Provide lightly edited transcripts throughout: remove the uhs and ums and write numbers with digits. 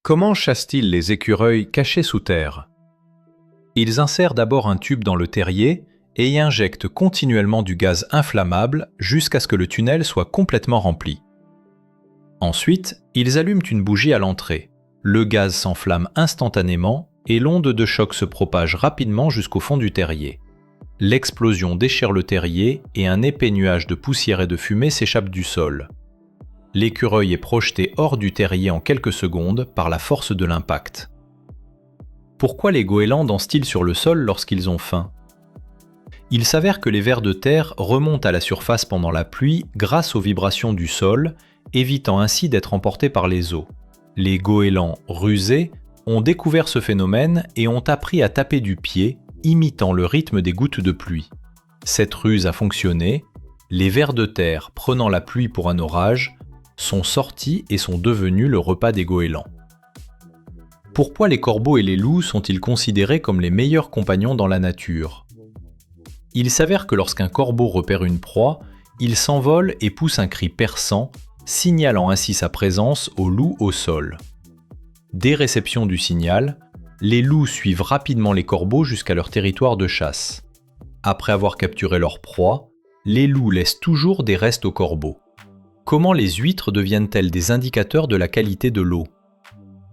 Comment chassent-ils les écureuils cachés sous terre? Ils insèrent d'abord un tube dans le terrier et y injectent continuellement du gaz inflammable jusqu'à ce que le tunnel soit complètement rempli. Ensuite, ils allument une bougie à l'entrée. Le gaz s'enflamme instantanément et l'onde de choc se propage rapidement jusqu'au fond du terrier. L'explosion déchire le terrier et un épais nuage de poussière et de fumée s'échappe du sol. L'écureuil est projeté hors du terrier en quelques secondes par la force de l'impact. Pourquoi les goélands dansent-ils sur le sol lorsqu'ils ont faim? Il s'avère que les vers de terre remontent à la surface pendant la pluie grâce aux vibrations du sol, évitant ainsi d'être emportés par les eaux. Les goélands rusés ont découvert ce phénomène et ont appris à taper du pied, imitant le rythme des gouttes de pluie. Cette ruse a fonctionné, les vers de terre, prenant la pluie pour un orage, sont sortis et sont devenus le repas des goélands. Pourquoi les corbeaux et les loups sont-ils considérés comme les meilleurs compagnons dans la nature? Il s'avère que lorsqu'un corbeau repère une proie, il s'envole et pousse un cri perçant, signalant ainsi sa présence aux loups au sol. Dès réception du signal, les loups suivent rapidement les corbeaux jusqu'à leur territoire de chasse. Après avoir capturé leur proie, les loups laissent toujours des restes aux corbeaux. Comment les huîtres deviennent-elles des indicateurs de la qualité de l'eau?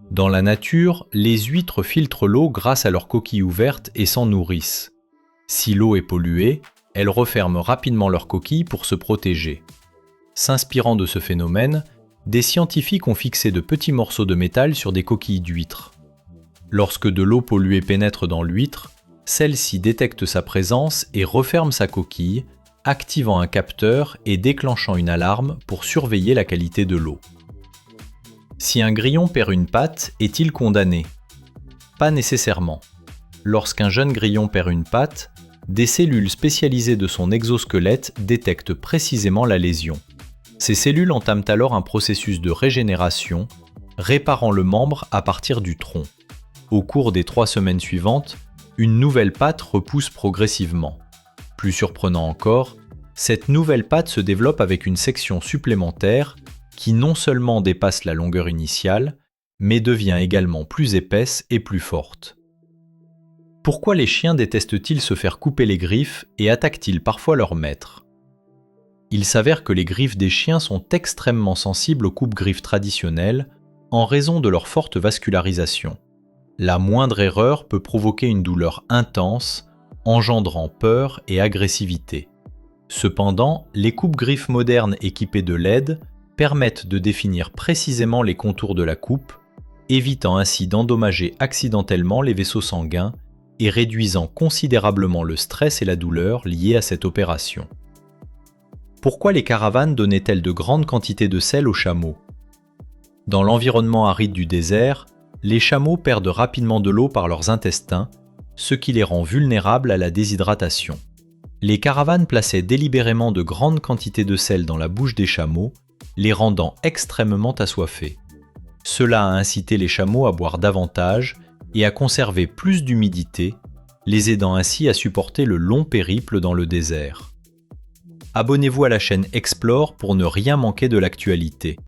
Dans la nature, les huîtres filtrent l'eau grâce à leurs coquilles ouvertes et s'en nourrissent. Si l'eau est polluée, elles referment rapidement leurs coquilles pour se protéger. S'inspirant de ce phénomène, des scientifiques ont fixé de petits morceaux de métal sur des coquilles d'huîtres. Lorsque de l'eau polluée pénètre dans l'huître, celle-ci détecte sa présence et referme sa coquille, activant un capteur et déclenchant une alarme pour surveiller la qualité de l'eau. Si un grillon perd une patte, est-il condamné? Pas nécessairement. Lorsqu'un jeune grillon perd une patte, des cellules spécialisées de son exosquelette détectent précisément la lésion. Ces cellules entament alors un processus de régénération, réparant le membre à partir du tronc. Au cours des 3 semaines suivantes, une nouvelle patte repousse progressivement. Plus surprenant encore, cette nouvelle patte se développe avec une section supplémentaire qui non seulement dépasse la longueur initiale, mais devient également plus épaisse et plus forte. Pourquoi les chiens détestent-ils se faire couper les griffes et attaquent-ils parfois leur maître? Il s'avère que les griffes des chiens sont extrêmement sensibles aux coupes-griffes traditionnelles en raison de leur forte vascularisation. La moindre erreur peut provoquer une douleur intense, engendrant peur et agressivité. Cependant, les coupes-griffes modernes équipées de LED permettent de définir précisément les contours de la coupe, évitant ainsi d'endommager accidentellement les vaisseaux sanguins et réduisant considérablement le stress et la douleur liés à cette opération. Pourquoi les caravanes donnaient-elles de grandes quantités de sel aux chameaux? Dans l'environnement aride du désert, les chameaux perdent rapidement de l'eau par leurs intestins, ce qui les rend vulnérables à la déshydratation. Les caravanes plaçaient délibérément de grandes quantités de sel dans la bouche des chameaux, les rendant extrêmement assoiffés. Cela a incité les chameaux à boire davantage et à conserver plus d'humidité, les aidant ainsi à supporter le long périple dans le désert. Abonnez-vous à la chaîne Explore pour ne rien manquer de l'actualité.